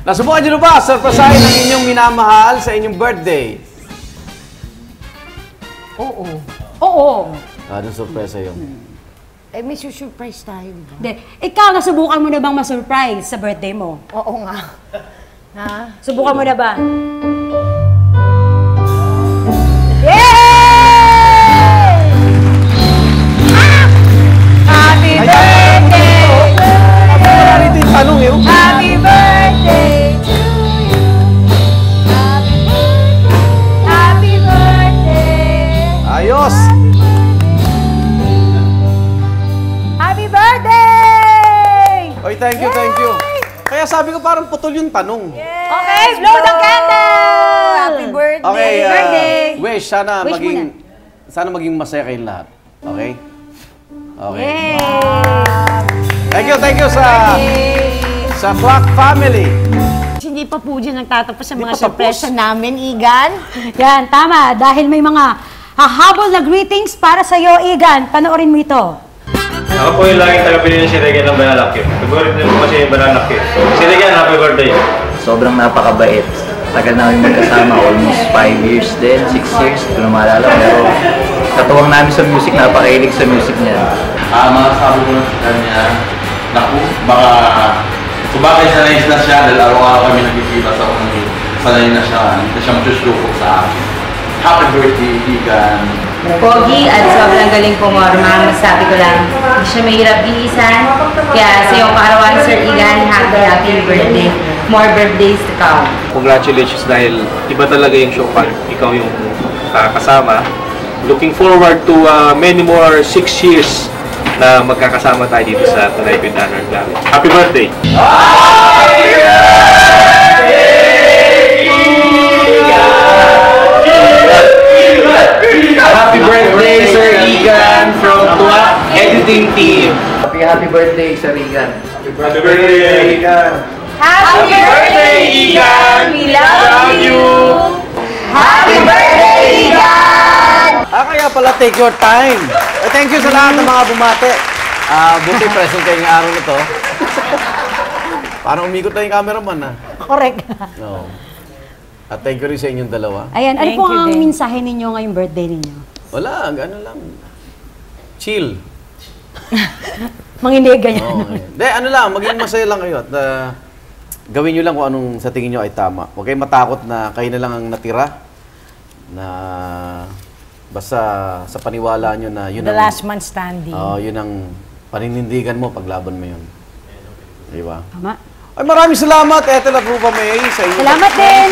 Nasubukan nyo na ba surprisein ang inyong minamahal sa inyong birthday? Oo. Oo. Anong surpresa yun? Eh, may surprise tayo, di ba? Hindi. Ikaw, nasubukan mo na bang ma-surprise sa birthday mo? Oo nga. Ha? Subukan mo na ba? Yay! Happy birthday! Wala rito yung tanong eh. Happy birthday to you! Happy birthday! Ayos! Happy birthday! Oy, thank you, thank you. Kaya sabi ko parang putol yung tanong. Okay, blow the candle! Happy birthday! Okay, birthday! wish, sana Wish maging masaya kayong lahat. Okay? Okay. Yay! Thank you sa Quack family. Hindi pa po dyan nagtatapos sa Hindi mga pa tapos. surpresa namin, Igan. Yan, tama. Dahil may mga hahabol na greetings para sa iyo, Igan. Panoorin mo ito. Ako po yung laging taga-pili si Regan ng Banana Cue. Favorite din po kasi yung Banana Cue. Si Regan, happy birthday! Sobrang napakabait. Tagal namin magkasama, almost 5 years din, 6 years, hindi ko na maalala. Pero katuwang namin sa music, napakahilig sa music niya. Mga sabi ko lang sa kanya, naku, baka sabagay sanay na siya dahil araw-araw kami nagkikita sa kung sanay na siya, hindi na siya masusulukot sa akin. Happy birthday, Igan! Pogi at sobrang galing pumorma. Masabi ko lang, hindi siya mahirap bilisan. Kaya sa iyong kaarawan, Sir Igan, happy birthday. More birthdays to come. Congratulations dahil iba talaga yung show pag ikaw yung kasama. Looking forward to many more 6 years na magkakasama tayo dito sa Tonight with Honor Club. Happy birthday! Happy birthday, Sir Igan, from Quack Editing Team. Happy birthday, Sir Igan. Happy birthday, Igan! Happy birthday, Igan! We love you! Happy birthday, Igan! Kaya pala take your time. Thank you sa lahat ng mga bumate. Buti present kayo ng araw na to. Parang umikot na yung cameraman, ha? Correct. No. At thank you rin sa inyong dalawa. Ayan, ano Thank po you ang din. mensahe ninyo ngayong birthday ninyo? Wala, ano lang. Chill. Manginig, ganyan. Hindi, ano lang, maging masaya lang kayo. At gawin nyo lang kung anong sa tingin nyo ay tama. Huwag kayong matakot na kayo na lang ang natira. Na basta sa paniwala nyo na yun The ang... last man standing. Yun ang paninindigan mo, paglaban mo yun. Di ba? Tama. Ay, maraming salamat, Ethel at Rupa May, sa inyo. Salamat din!